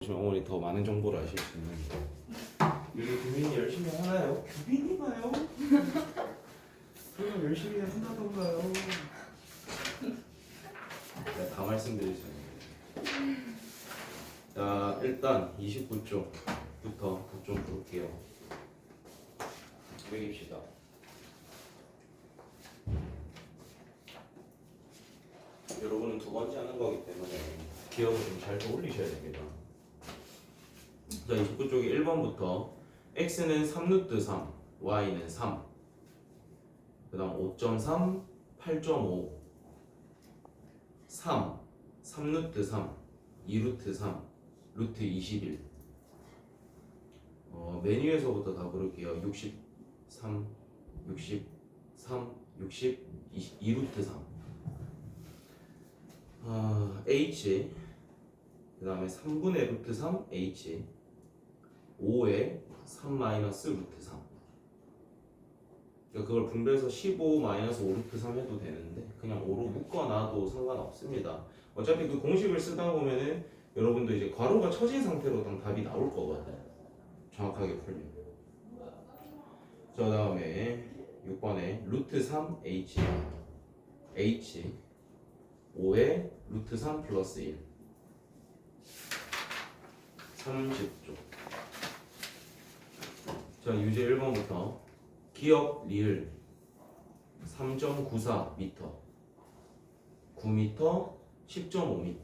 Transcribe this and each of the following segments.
어머니 더 많은 정보를 아실 수 있는데 요즘 규빈이 열심히 하나요? 규빈이가요? 그럼 열심히 한다던가요? 네, 다 말씀드릴 수 있는데 자 일단 29쪽부터 좀 볼게요. 외깁시다. 여러분은 두 번째 하는 거기 때문에 기억을 좀 잘 떠올리셔야 됩니다. 자 29쪽에 1번부터 x는 3루트 3, y는 3, 그 다음 5.3, 8.5, 3, 3루트 3, 2루트 3, 루트 21. 메뉴에서부터 다 부를게요. 63, 63, 60, 2루트 3. h, 그 다음에 3분의 루트 3, h, 5에 3 마이너스 루트 3. 그러니까 그걸 분배해서 15 마이너스 5 루트 3 해도 되는데 그냥 5로 묶어놔도 상관없습니다. 어차피 그 공식을 쓰다 보면은 여러분도 이제 괄호가 쳐진 상태로 답이 나올 거거든. 정확하게 풀면. 그 다음에 6번에 루트 3 h, h 5에 루트 3 플러스 1. 30쪽. 자 유제 1번부터 기억 리을 3.94m 9m 10.5m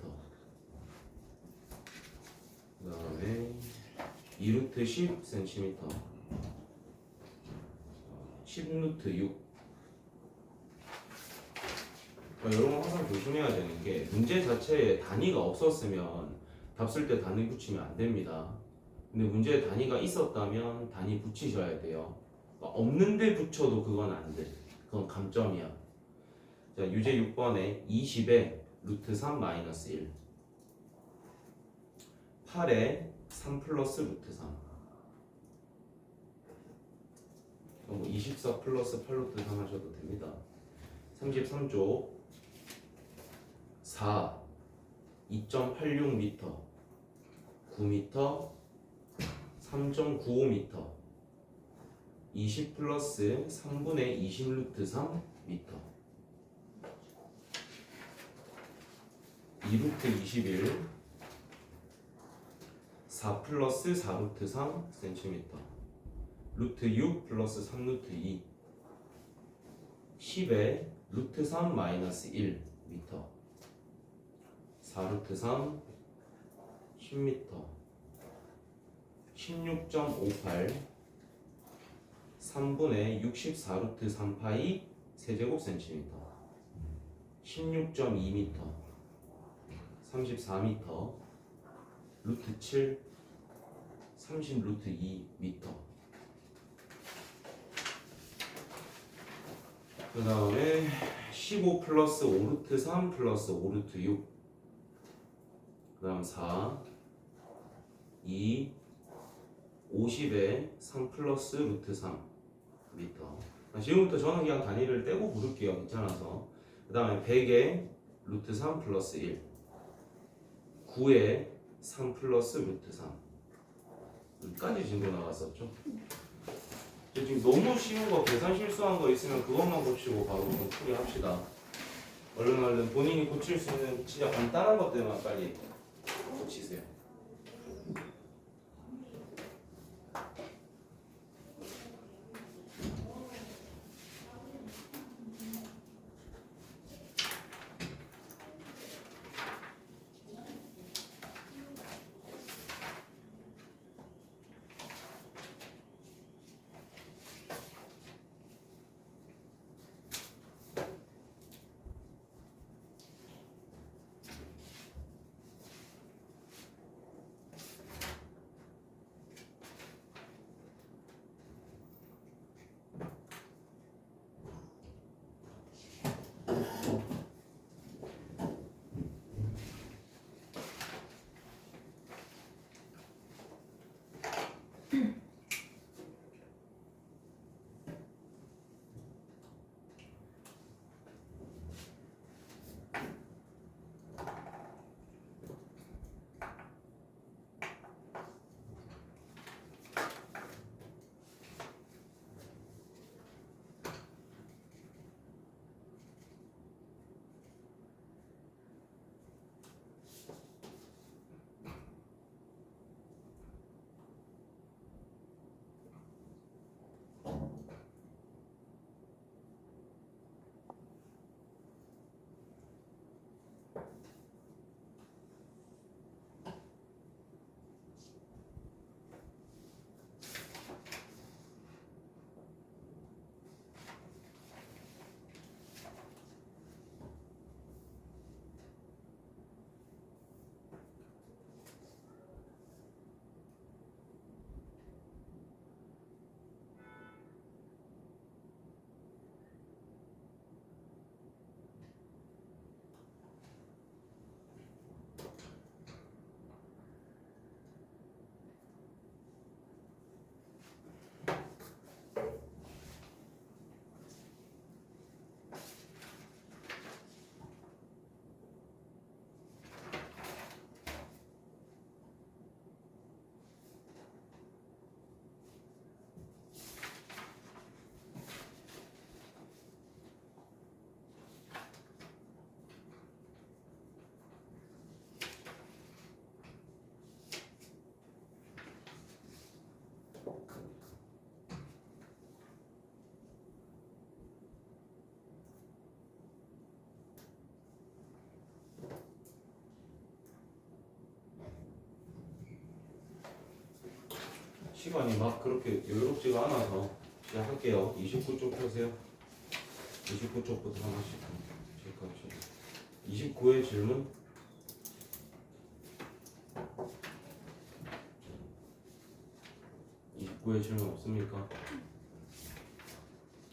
그 다음에 2루트 10cm 10루트 6. 여러분 항상 조심해야 되는 게 문제 자체에 단위가 없었으면 답 쓸 때 단위 붙이면 안 됩니다. 근데 문제에 단위가 있었다면 단위 붙이셔야 돼요. 없는데 붙여도 그건 안 돼. 그건 감점이야. 자, 유제 6번에 20에 루트 3 마이너스 1, 8에 3 플러스 루트 3. 24 플러스 8 루트 3 하셔도 됩니다. 33쪽 4, 2.86m, 9m, 3.95m, 20 플러스 3분의 20 루트 3 미터, 2 루트 21, 4 플러스 4 루트 3 센티미터, 루트 6 플러스 3 루트 2, 10에 루트 3 마이너스 1 미터, 4 루트 3 10미터, 16.58 3분의 64 루트 3파이 세제곱 센티미터, 16.2m, 34m, 루트 7, 30 루트 2m. 그 다음에 15 플러스 5 루트 3 플러스 5 루트 6. 그 다음 4, 2, 50에 3 플러스 루트 3 미터. 지금부터 저는 그냥 단위를 떼고 부를게요. 괜찮아서. 그 다음에 100에 루트 3 플러스 1, 9에 3 플러스 루트 3. 여기까지 진도 나왔었죠. 지금 너무 쉬운 거 계산 실수한 거 있으면 그것만 고치고 바로 풀이 합시다. 얼른 본인이 고칠 수 있는 진짜 간단한 것들만 빨리 고치세요. 시간이 막 그렇게 여유롭지가 않아서 시작할게요. 29쪽 펴세요. 29쪽부터 하나씩 체크합시다. 29의 질문. 29의 질문 없습니까?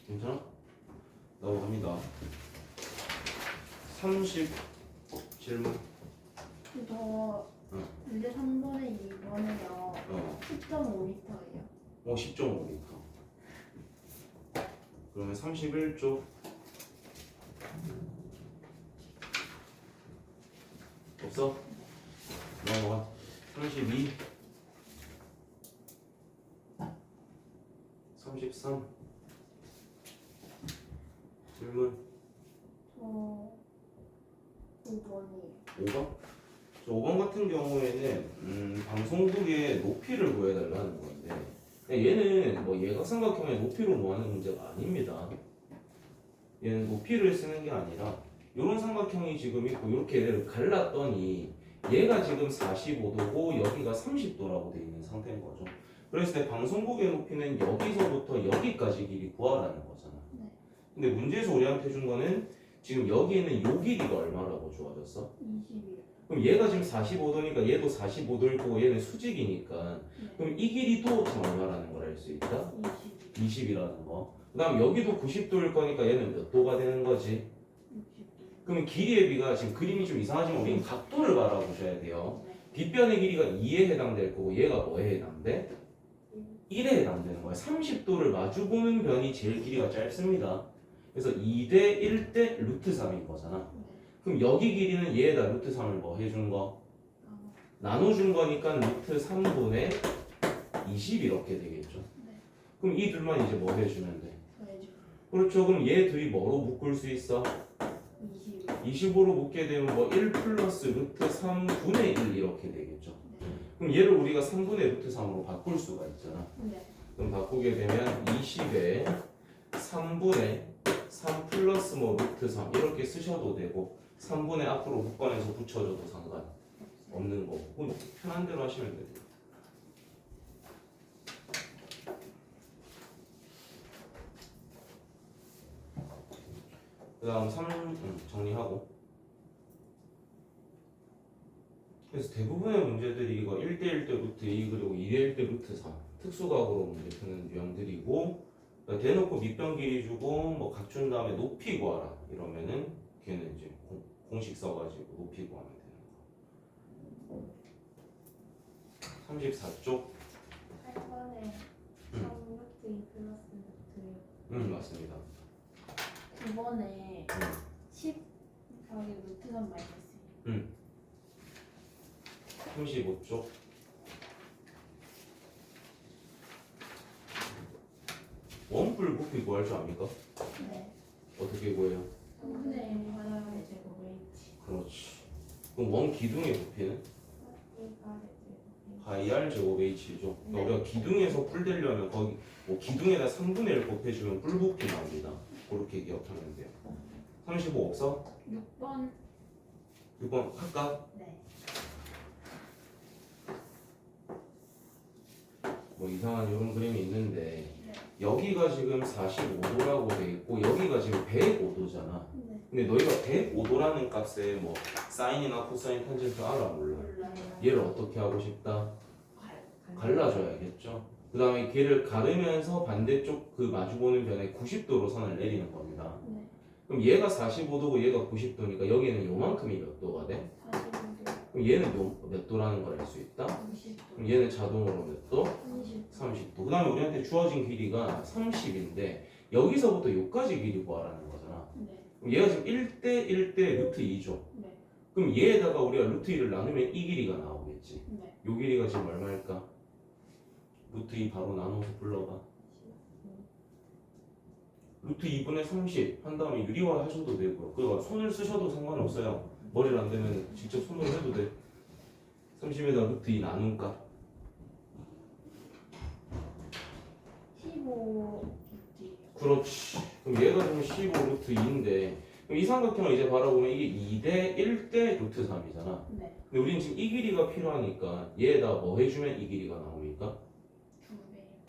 괜찮아? 나오갑니다. 30 질문. 저 응. 문제 3번에 2번에요. 10.5m예요. 10.5m. 그러면 31쪽. 없어? 넘어가. 32. 33. 질문. 저 5번이에요. 5번? 저 5번 같은 경우에는 방송국의 높이를 구해달라는 건데 얘는 뭐 예각삼각형의 높이로 구하는 문제가 아닙니다. 얘는 높이를 쓰는 게 아니라 이런 삼각형이 지금 있고 이렇게 얘를 갈랐더니 얘가 지금 45도고 여기가 30도라고 되어 있는 상태인 거죠. 그랬을 때 방송국의 높이는 여기서부터 여기까지 길이 구하라는 거잖아. 네. 근데 문제에서 우리한테 준 거는 지금 여기에는 요 길이가 얼마라고 주어졌어? 20이요. 그럼 얘가 지금 45도니까 얘도 45도일 거고 얘는 수직이니까 그럼 이 길이도 지금 얼마라는 걸 알 수 있다? 20. 20이라는 거. 그 다음 여기도 90도일 거니까 얘는 몇 도가 되는 거지? 60도. 그러면 길이의 비가 지금 그림이 좀 이상하지만 우리는 각도를 바라보셔야 돼요. 네. 뒷변의 길이가 2에 해당될 거고 얘가 뭐에 해당돼? 1에 해당되는 거야. 30도를 마주보는 변이 제일 길이가 짧습니다. 그래서 2대 1대 루트 3인 거잖아. 네. 그럼 여기 길이는 얘에다 루트 3을 뭐 해준 거? 나눠준 거니까 루트 3분의 20 이렇게 되겠죠. 네. 그럼 이 둘만 이제 뭐 해주면 돼? 더해줘. 그렇죠. 그럼 얘 둘이 뭐로 묶을 수 있어? 20. 20으로 묶게 되면 뭐 1 플러스 루트 3분의 1 이렇게 되겠죠. 네. 그럼 얘를 우리가 3분의 루트 3으로 바꿀 수가 있잖아. 네. 그럼 바꾸게 되면 20에 3분의 3 플러스 뭐 루트 3 이렇게 쓰셔도 되고 3분의 앞으로 묶어내서 붙여줘도 상관없는 거고 그럼 편한 대로 하시면 돼요. 그 다음 3 정리하고 그래서 대부분의 문제들이 이거 1대 1대 루트 2 그리고 2대 1대 루트 3 특수각으로 문제 푸는 유형들이고 그러니까 대놓고 밑변 길이 주고 뭐 각 준 다음에 높이 구하라 이러면은 걔는 이제 공식 써가지고 높이 구하면 되는 거. 34쪽. 8번에 3루트 2 플러스 루트 맞습니다. 9번에 10 더하기 루트 3 마이너스 35쪽. 원뿔 부피 구할 줄 압니까? 1. 네. 어떻게 구해요? 3분의 1 화장의 제곱 H. 그렇지. 그럼 원 기둥의 부피는? 2가 제곱 파이 r 제곱 h죠. 그러니까 네. 우리가 기둥에서 뿔 되려면 거기 뭐 기둥에다 3분의 1 곱해주면 뿔 부피 나옵니다. 그렇게 기억하면 돼요. 35 없어? 6번. 6번 할까? 네. 뭐 이상한 이런 그림이 있는데 네. 여기가 지금 45도라고 돼 있고 여기가 지금 105도잖아. 네. 근데 너희가 105도라는 값에 뭐 사인이나 코사인 탄젠트 알아 몰라? 몰라요. 얘를 어떻게 하고 싶다? 갈라줘야겠죠. 그 다음에 걔를 가르면서 반대쪽 그 마주보는 변에 90도로 선을 내리는 겁니다. 네. 그럼 얘가 45도고 얘가 90도니까 여기는 요만큼이 몇 도가 돼? 45도. 그럼 얘는 몇 도라는 걸 알 수 있다? 90도. 그럼 얘는 자동으로 몇 도? 30도. 30도. 그 다음에 우리한테 주어진 길이가 30인데 여기서부터 여기까지 길이 구하라는 거잖아. 네. 그럼 얘가 지금 1대 1대 루트 2죠. 네. 그럼 얘에다가 우리가 루트 2를 나누면 이 길이가 나오겠지. 네. 요 길이가 지금 얼마일까? 루트 2 바로 나눠서 불러봐. 루트 2분의 30 한 다음에 유리화 하셔도 되고요. 그거 손을 쓰셔도 상관없어요. 머리를 안 대면 직접 손으로 해도 돼. 30에다 루트 2 나눌까? 15 루트. 그렇지. 그럼 얘가 지금 15 루트 2인데 그럼 이 삼각형을 이제 바라보면 이게 2대 1대 루트 3이잖아. 네. 근데 우리는 지금 이 길이가 필요하니까 얘에다 뭐 해주면 이 길이가 나옵니까?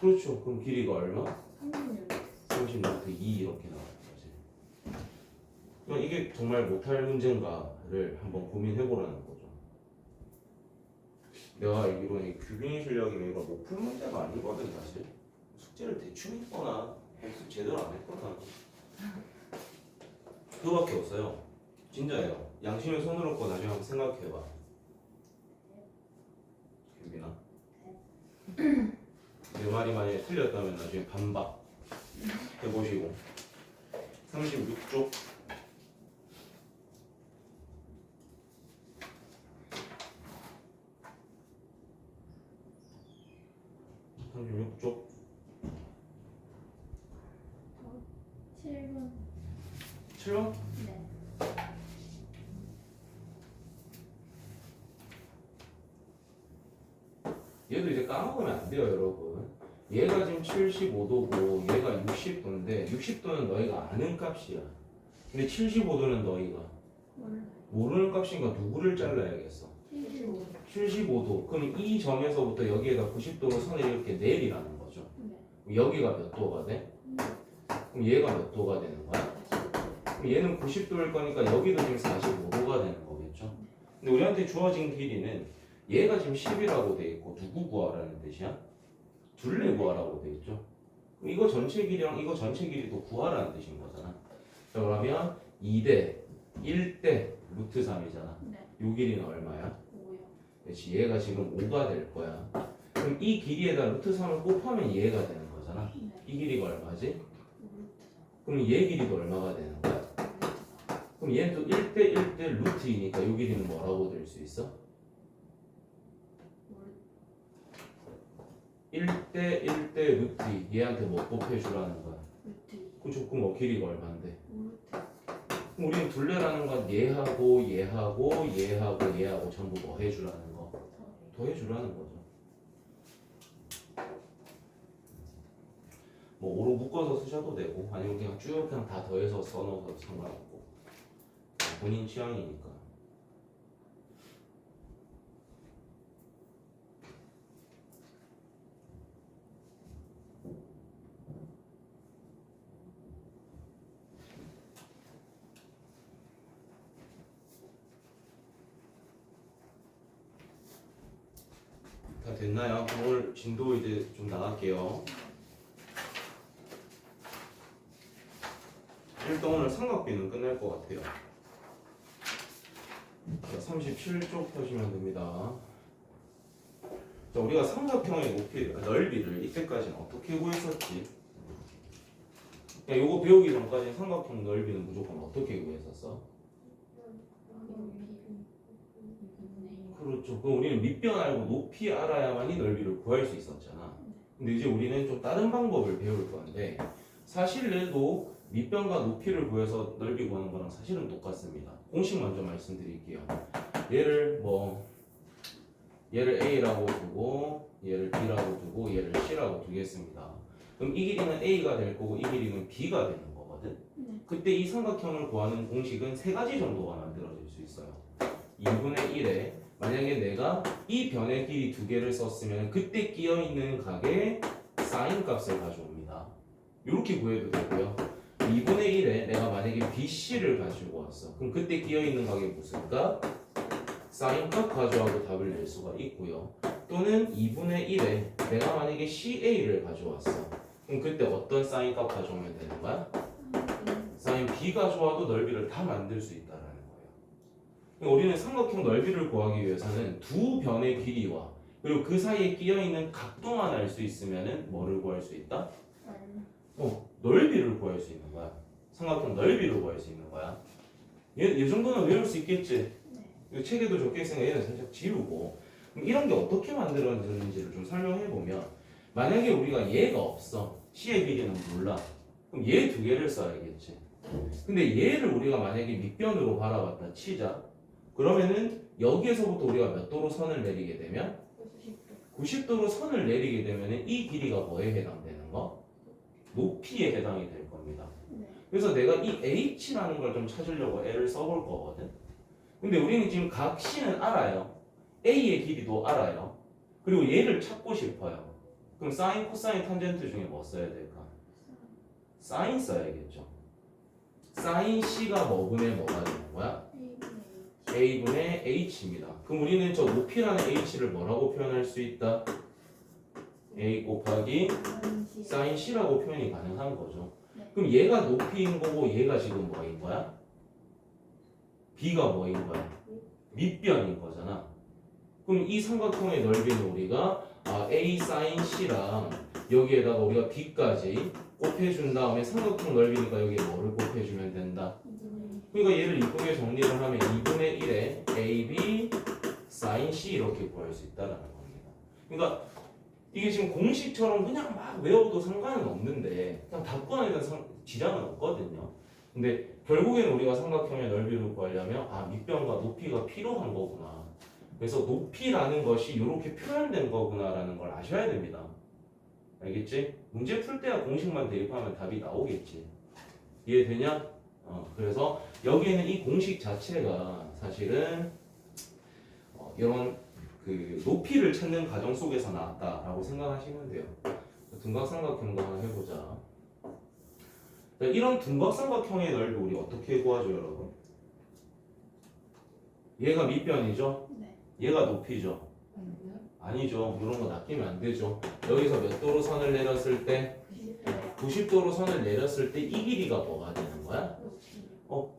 그렇죠. 그럼 길이가 얼마? 36. 36 2 이렇게 나오는 거지. 그럼 이게 정말 못할 문제인가를 한번 고민해보라는 거죠. 내가 알기로는 규빈 실력이면 이거 뭐 풀 문제가 아니거든 사실. 숙제를 대충 했거나 복습 제대로 안 했거나 그거밖에 없어요. 진짜예요. 양심의 손을 얹고 나중에 한번 생각해봐. 규빈아. 내 말이 만약에 틀렸다면 나중에 반박 해보시고. 36쪽 36쪽 7번. 7번? 네. 얘도 이제 까먹으면 안 돼요 여러분. 얘가 지금 75도고 얘가 60도인데 60도는 너희가 아는 값이야. 근데 75도는 너희가 몰라요. 모르는 값이니까 누구를 잘라야겠어? 75. 75도. 그럼 이 점에서부터 여기에다 90도로 선을 이렇게 내리라는 거죠. 네. 여기가 몇 도가 돼? 그럼 얘가 몇 도가 되는 거야? 그럼 얘는 90도일 거니까 여기도 지금 45도가 되는 거겠죠. 근데 우리한테 주어진 길이는 얘가 지금 10이라고 돼 있고 누구 구하라는 뜻이야? 둘레 구하라고 돼 있죠. 그럼 이거 전체 길이랑 이거 전체 길이도 구하라는 뜻인 거잖아. 자, 그러면 2대 1대 루트 3이잖아. 네. 요 길이는 얼마야? 5요. 그렇지. 얘가 지금 5가 될 거야. 그럼 이 길이에다 루트 3을 곱하면 얘가 되는 거잖아. 네. 이 길이가 얼마지? 루트 그럼 얘 길이도 얼마가 되는 거야? 3. 그럼 얘는 또 1대 1대 루트이니까 요 길이는 뭐라고 될 수 있어? 1대 1대 루트 얘한테 뭐 곱해주라는 거야. 루트 2. 그쵸? 그럼 뭐 길이가 얼마인데? 5루트. 그럼 우리는 둘레라는 건 얘하고 얘하고 얘하고 얘하고 전부 뭐 해주라는 거? 더해주라는 거죠. 뭐 5로 묶어서 쓰셔도 되고 아니면 그냥 쭉 그냥 다 더해서 써놓어도 상관없고 본인 취향이니까. 다 됐나요? 그럼 오늘 진도 이제 좀 나갈게요. 일단 오늘 삼각비는 끝날 것 같아요. 37쪽 펴시면 됩니다. 자, 우리가 삼각형의 넓이를 이때까지는 어떻게 구했었지? 야, 요거 배우기 전까지 삼각형 넓이는 무조건 어떻게 구했었어? 그렇죠. 그럼 우리는 밑변 알고 높이 알아야만이 넓이를 구할 수 있었잖아. 근데 이제 우리는 좀 다른 방법을 배울 건데 사실 얘도 밑변과 높이를 구해서 넓이 구하는 거랑 사실은 똑같습니다. 공식 먼저 말씀드릴게요. 얘를 A라고 두고 얘를 B라고 두고 얘를 C라고 두겠습니다. 그럼 이 길이는 A가 될 거고 이 길이는 B가 되는 거거든. 그때 이 삼각형을 구하는 공식은 세 가지 정도가 만들어질 수 있어요. 2분의 1에 만약에 내가 이 변의 길이 두 개를 썼으면 그때 끼어있는 각의 사인 값을 가져옵니다. 이렇게 구해도 되고요. 2분의 1에 내가 만약에 BC를 가지고 왔어. 그럼 그때 끼어있는 각의 무슨 값? 사인 값 가져와도 답을 낼 수가 있고요. 또는 2분의 1에 내가 만약에 CA를 가져왔어. 그럼 그때 어떤 사인 값 가져오면 되는 거야? 사인 B 가져와도 넓이를 다 만들 수 있다라는 거예요. 우리는 삼각형 넓이를 구하기 위해서는 두 변의 길이와 그리고 그 사이에 끼어있는 각도만 알 수 있으면은 뭐를 구할 수 있다? 넓이를 구할 수 있는 거야. 삼각형 넓이를 구할 수 있는 거야. 이 정도는 외울 수 있겠지? 이 책에도 적혀 있으니까 얘는 살짝 지우고. 그럼 이런 게 어떻게 만들어졌는지를 좀 설명해 보면 만약에 우리가 얘가 없어. C의 길이는 몰라. 그럼 얘 두 개를 써야겠지. 근데 얘를 우리가 만약에 밑변으로 바라봤다 치자. 그러면은 여기에서부터 우리가 몇 도로 선을 내리게 되면 90도로 선을 내리게 되면은 이 길이가 뭐에 해당되는 거? 높이에 해당이 될 겁니다. 그래서 내가 이 h라는 걸 좀 찾으려고 L을 써볼 거거든. 근데 우리는 지금 각 C는 알아요. A의 길이도 알아요. 그리고 얘를 찾고 싶어요. 그럼 사인, 코사인, 탄젠트 중에 뭐 써야 될까? 사인 써야겠죠. 사인 C가 뭐분의 뭐가 되는 거야? A분의 H입니다. 그럼 우리는 저 높이라는 H를 뭐라고 표현할 수 있다? A 곱하기 사인 C라고 표현이 가능한 거죠. 네. 그럼 얘가 높이인 거고 얘가 지금 뭐인 거야? B가 뭐인 거야? 밑변인 거잖아. 그럼 이 삼각형의 넓이는 우리가 A 사인 C랑 여기에다가 우리가 B까지 곱해준 다음에 삼각형 넓이니까 여기에 뭐를 곱해주면 된다? 그러니까 얘를 이쁘게 정리를 하면 2분의 1에 AB sin C 이렇게 구할 수 있다라는 겁니다. 그러니까 이게 지금 공식처럼 그냥 막 외워도 상관은 없는데 그냥 답변에 대한 지장은 없거든요. 근데 결국에는 우리가 삼각형의 넓이를 구하려면 밑변과 높이가 필요한 거구나. 그래서 높이라는 것이 이렇게 표현된 거구나라는 걸 아셔야 됩니다. 알겠지? 문제 풀 때야 공식만 대입하면 답이 나오겠지. 이해되냐? 그래서 여기에는 이 공식 자체가 사실은 이런 그 높이를 찾는 과정 속에서 나왔다라고 생각하시면 돼요. 둔각삼각형도 하나 해보자. 이런 둔각삼각형의 넓이 우리 어떻게 구하죠, 여러분? 얘가 밑변이죠? 네. 얘가 높이죠? 아니죠. 이런 거 낚이면 안 되죠. 여기서 몇 도로 선을 내렸을 때? 90도로 선을 내렸을 때 이 길이가 뭐가 되는 거야?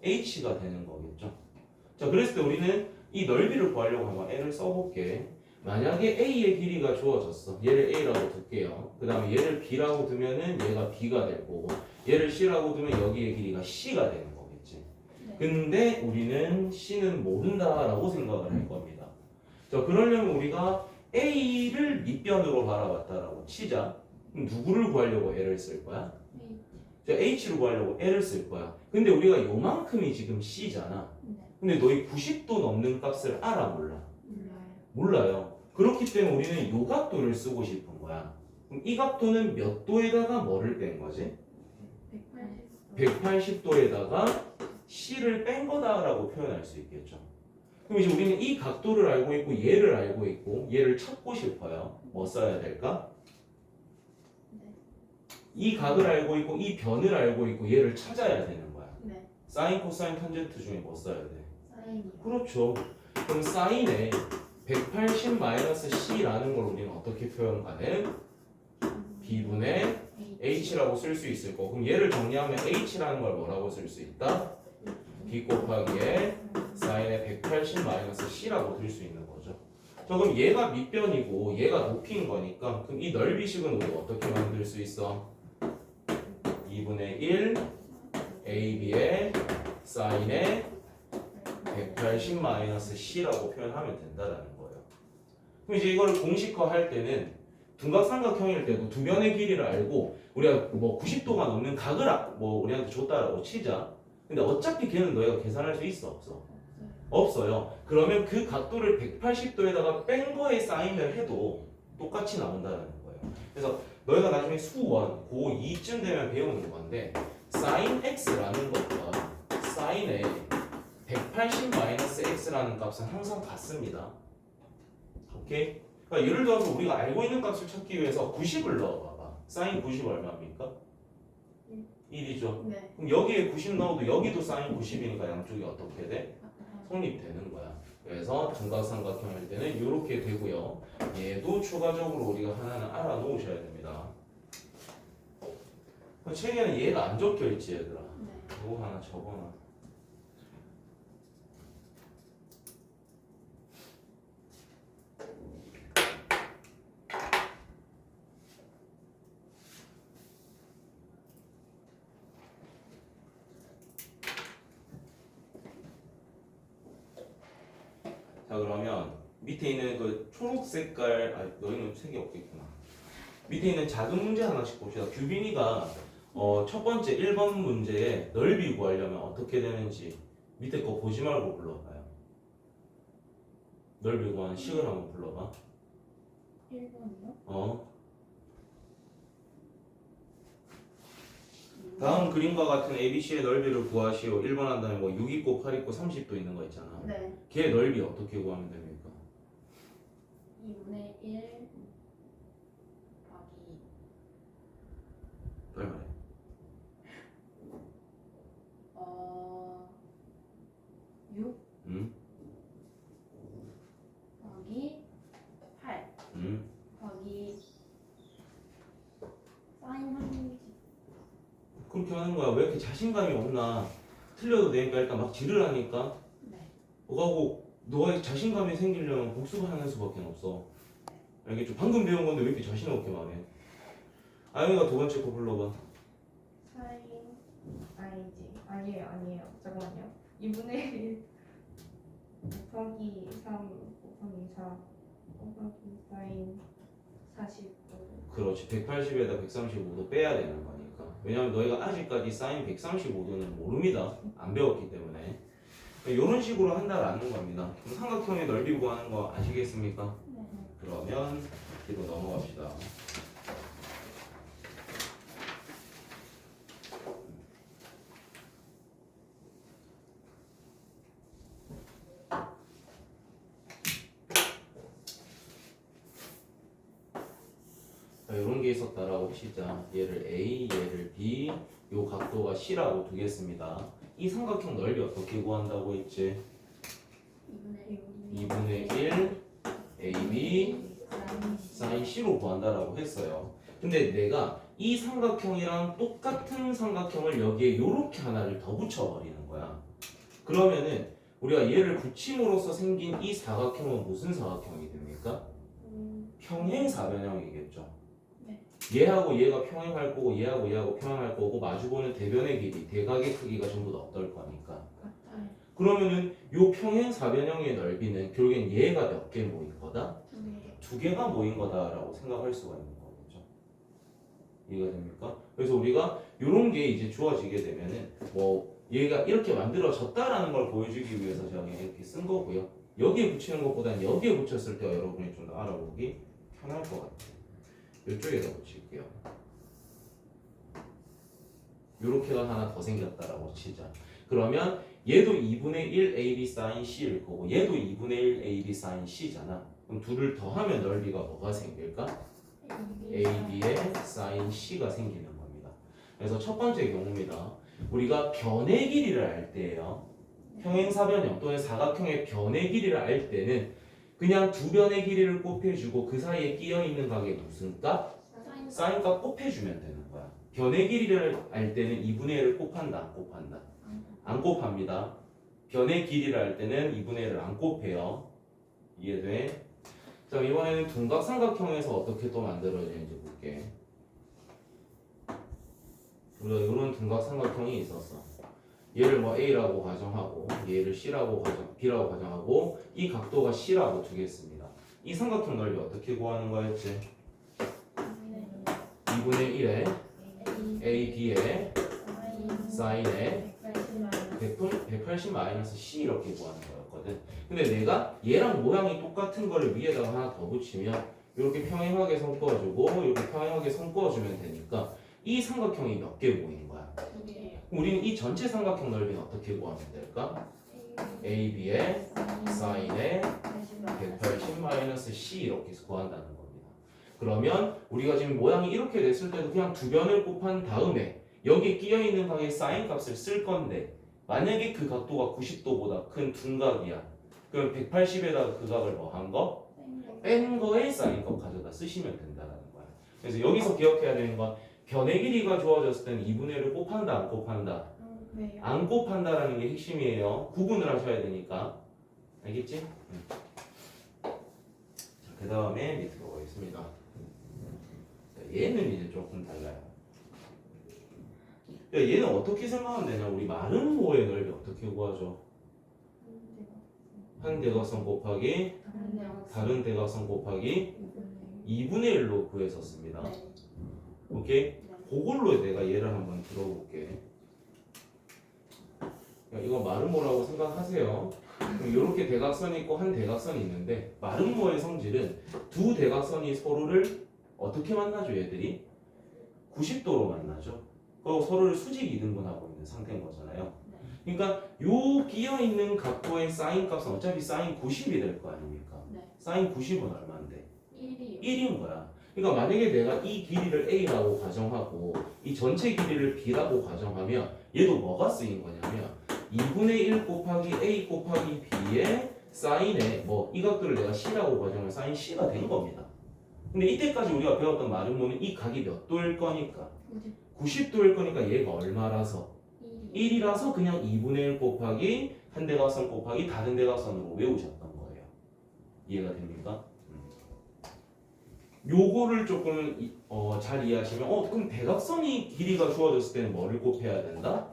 H가 되는 거겠죠. 자, 그랬을 때 우리는 이 넓이를 구하려고 한번 L을 써볼게. 만약에 A의 길이가 주어졌어. 얘를 A라고 둘게요. 그 다음에 얘를 B라고 두면은 얘가 B가 될 거고, 얘를 C라고 두면 여기의 길이가 C가 되는 거겠지. 근데 우리는 C는 모른다라고 생각을 할 겁니다. 자, 그러려면 우리가 A를 밑변으로 바라봤다라고 치자. 그럼 누구를 구하려고 L을 쓸 거야? 자, H를 구하려고 L을 쓸 거야. 근데 우리가 요만큼이 지금 C잖아. 근데 너희 90도 넘는 값을 알아 몰라? 몰라요. 그렇기 때문에 우리는 요 각도를 쓰고 싶은 거야. 그럼 이 각도는 몇 도에다가 뭐를 뺀 거지? 180도에다가 C를 뺀 거다라고 표현할 수 있겠죠. 그럼 이제 우리는 이 각도를 알고 있고 얘를 알고 있고 얘를 찾고 싶어요. 뭐 써야 될까? 이 각을 알고 있고 이 변을 알고 있고 얘를 찾아야 되는 거야. 사인, 코사인, 탄젠트 중에 뭐 써야 돼? 그렇죠. 그럼 사인에 180-C라는 걸 우리는 어떻게 표현하는? B분의 H라고 쓸 수 있을 거고, 그럼 얘를 정리하면 H라는 걸 뭐라고 쓸 수 있다? B 곱하기에 사인에 180-C라고 들 수 있는 거죠. 자, 그럼 얘가 밑변이고 얘가 높이인 거니까 그럼 이 넓이식은 우리가 어떻게 만들 수 있어? 2분의 1 AB의 사인에 180-C라고 표현하면 된다라는 거예요. 그럼 이제 이걸 공식화할 때는 둔각삼각형일 때도 두 변의 길이를 알고 우리가 뭐 90도가 넘는 각을 뭐 우리한테 줬다라고 치자. 근데 어차피 걔는 너희가 계산할 수 있어, 없어? 없어요. 그러면 그 각도를 180도에다가 뺀 거에 사인을 해도 똑같이 나온다는 거예요. 그래서 너희가 나중에 수원 고2쯤 되면 배우는 건데 사인 x라는 것과 사인의 180-x라는 값은 항상 같습니다. 오케이? 그러니까 예를 들어서 우리가 알고 있는 값을 찾기 위해서 90을 넣어봐봐. 사인 90 얼마입니까? 1이죠. 그럼 여기에 90 넣어도 여기도 사인 90이니까 양쪽이 어떻게 돼? 성립되는 거야. 그래서 둔각삼각형일 때는 이렇게 되고요. 얘도 추가적으로 우리가 하나는 알아놓으셔야 됩니다. 책에는 얘가 안 적혀 있지 얘들아. 이거 하나 적어놔. 자, 그러면 밑에 있는 그 초록 색깔, 너희는 색이 없겠구나. 밑에 있는 작은 문제 하나씩 봅시다. 규빈이가 첫 번째 1번 문제에 넓이 구하려면 어떻게 되는지 밑에 거 보지 말고 불러봐요. 넓이 구하는 식을 한번 불러봐. 1번이요? 다음 그림과 같은 ABC의 넓이를 구하시오. 1번 한 다음에 뭐 6 있고 8 있고 30도 있는 거 있잖아. 네. 걔 넓이 어떻게 구하면 됩니까? 2분의 1 곱하기 그렇게 하는 거야. 왜 이렇게 자신감이 없나? 틀려도 되니까 일단 막 지르라니까. 네. 뭐가고 너가 자신감이 생기려면 복수를 하는 수밖에 없어. 알겠죠? 방금 배운 건데 왜 이렇게 자신 없게 말해? 아영이가 두 번째 거 불러봐. 사인 아니지 아니에요 잠깐만요 2분의 1 곱하기 3 곱하기 4 곱하기 사인 45 그렇지. 180에다 135도 빼야 되는 거니까. 왜냐면 너희가 아직까지 사인 135도는 모릅니다. 안 배웠기 때문에. 이런 식으로 한다라는 겁니다. 그럼 삼각형의 넓이 구하는 거 아시겠습니까? 네. 그러면 뒤로 넘어갑시다. 이런 게 있었다라고 치자. 얘를 A, 얘를 B, 요 각도가 C라고 두겠습니다. 이 삼각형 넓이 어떻게 구한다고 했지? 2분의 1 AB sin C로 구한다라고 했어요. 근데 내가 이 삼각형이랑 똑같은 삼각형을 여기에 요렇게 하나를 더 붙여버리는 거야. 그러면은 우리가 얘를 붙임으로써 생긴 이 사각형은 무슨 사각형이 됩니까? 평행사변형이겠죠. 네. 얘하고 얘가 평행할 거고 얘하고 얘하고 평행할 거고 마주보는 대변의 길이, 대각의 크기가 전부 다 어떨 거니까. 같아요. 그러면은 요 평행사변형의 넓이는 결국엔 얘가 몇 개 모인 거다? 두 개가 모인 거다라고 생각할 수가 있는 거겠죠. 이해가 됩니까? 그래서 우리가 요런 게 이제 주어지게 되면은 뭐 얘가 이렇게 만들어졌다라는 걸 보여주기 위해서 제가 그냥 이렇게 쓴 거고요. 여기에 붙이는 것보다는 여기에 붙였을 때 여러분이 좀 더 알아보기 편할 것 같아요. 이쪽에다 붙일게요. 요렇게가 하나 더 생겼다라고 치자. 그러면 얘도 2분의 1 AB sin C일 거고 얘도 2분의 1 AB sin C잖아. 그럼 둘을 더하면 넓이가 뭐가 생길까? AB의 sin C가 생기는 겁니다. 그래서 첫 번째 경우입니다. 우리가 변의 길이를 알 때예요. 평행사변형 또는 사각형의 변의 길이를 알 때는 그냥 두 변의 길이를 곱해주고 그 사이에 끼어있는 각의 무슨 값? 사인 값 곱해주면 되는 거야. 변의 길이를 알 때는 2분의 1을 곱한다 안 곱한다? 안 곱합니다. 변의 길이를 알 때는 2분의 1을 안 곱해요. 이해돼? 자, 이번에는 둔각삼각형에서 어떻게 또 만들어지는지 볼게. 우리가 이런 둔각삼각형이 있었어. 얘를 뭐 A라고 가정하고 얘를 B라고 가정하고 이 각도가 C라고 두겠습니다. 이 삼각형 넓이 어떻게 구하는 거였지? 2분의 1에 AB의 사인에 180-C 이렇게 구하는 거였거든. 근데 내가 얘랑 모양이 똑같은 거를 위에다가 하나 더 붙이면 이렇게 평행하게 섞어주고 이렇게 평행하게 섞어주면 되니까 이 삼각형이 몇 개 모인 거야? 우리는 이 전체 삼각형 넓이는 어떻게 구하면 될까? AB의 사인에 180-C 이렇게 해서 구한다는 겁니다. 그러면 우리가 지금 모양이 이렇게 됐을 때도 그냥 두 변을 곱한 다음에 여기 끼어있는 각의 사인 값을 쓸 건데 만약에 그 각도가 90도보다 큰 둔각이야. 그럼 180에다가 그 각을 뭐 한 거? 뺀 거에 사인 값 가져다 쓰시면 된다는 거야. 그래서 여기서 기억해야 되는 건 변의 길이가 주어졌을 때는 2분의 1을 곱한다 안 곱한다? 안 곱한다라는 게 핵심이에요. 구분을 하셔야 되니까. 알겠지? 자, 그 다음에 밑으로 가겠습니다. 자, 얘는 이제 조금 달라요. 야, 얘는 어떻게 생각하면 되냐? 우리 마른 모의 넓이 어떻게 구하죠? 한 대각선 곱하기 다른 대각선 곱하기 2분의 1로 구했었습니다. 오케이? 그걸로 내가 얘를 한번 들어볼게. 이거 마름모라고 생각하세요. 이렇게 대각선이 있고 한 대각선이 있는데 마름모의 성질은 두 대각선이 서로를 어떻게 만나죠? 얘들이 90도로 만나죠. 그리고 서로를 수직 이등분하고 있는 상태인 거잖아요. 그러니까 요 끼어있는 각도의 사인 값은 어차피 사인 90이 될 거 아닙니까? 사인 90은 얼마인데? 1인 거야. 그러니까 만약에 내가 이 길이를 A라고 가정하고 이 전체 길이를 B라고 가정하면 얘도 뭐가 쓰인 거냐면 2분의 1 곱하기 A 곱하기 B의 사인에 뭐 이 각도를 내가 C라고 가정하면 사인 C가 된 겁니다. 근데 이때까지 우리가 배웠던 마름모는 이 각이 몇 도일 거니까 90. 90도일 거니까 얘가 얼마라서 1. 1이라서 그냥 2분의 1 곱하기 한 대각선 곱하기 다른 대각선으로 외우셨던 거예요. 이해가 됩니까? 요거를 조금 잘 이해하시면 그럼 대각선이 길이가 주어졌을 때는 뭐를 곱해야 된다?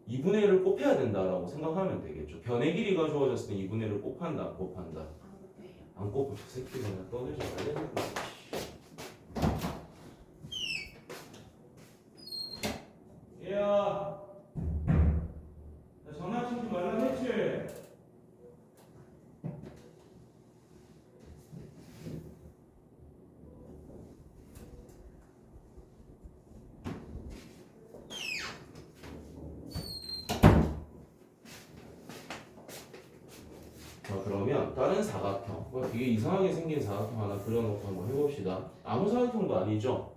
2분의 1을 곱해야 된다라고 생각하면 되겠죠. 변의 길이가 주어졌을 때 2분의 1을 곱한다 안 곱한다? 안 곱고 저 새끼 그냥 떠들지 말랬는데. 얘야 나 장난치지 말라 했지? 자 그러면 다른 사각형 되게 이상하게 생긴 사각형 하나 그려놓고 한번 해봅시다. 아무 사각형도 아니죠.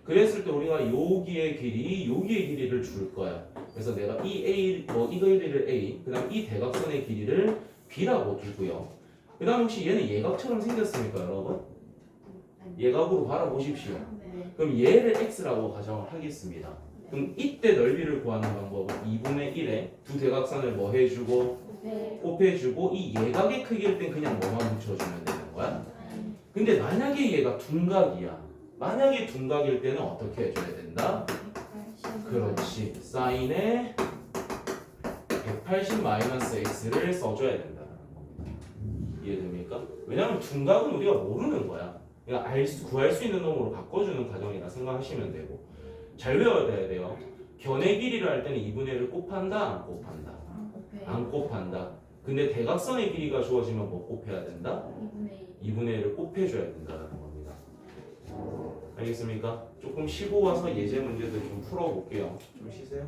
그랬을 때 우리가 여기의 길이 여기의 길이를 줄 거야. 그래서 내가 이 A 이거 길이를 A 그 다음 이 대각선의 길이를 B라고 두고요. 그 다음 혹시 얘는 예각처럼 생겼습니까 여러분? 예각으로 바라보십시오. 네. 그럼 얘를 X라고 가정을 하겠습니다. 그럼 이때 넓이를 구하는 방법은 2분의 1에 두 대각선을 뭐 해주고 네. 곱해주고 이 예각의 크기일 땐 그냥 뭐만 붙여주면 되는 거야? 근데 만약에 얘가 둔각이야. 만약에 둔각일 때는 어떻게 해줘야 된다? 그렇지. 사인에 180-x를 써줘야 된다는 겁니다. 이해됩니까? 왜냐하면 둔각은 우리가 모르는 거야. 그냥 구할 수 있는 놈으로 바꿔주는 과정이라 생각하시면 되고 잘 외워야 돼요. 변의 길이를 할 때는 2분의 1을 곱한다 안 곱한다? 안 곱한다. 근데 대각선의 길이가 주어지면 뭐 곱해야 된다? 2분의 1을 곱해줘야 된다는 겁니다. 알겠습니까? 조금 쉬고 와서 예제 문제들 좀 풀어볼게요. 좀 쉬세요.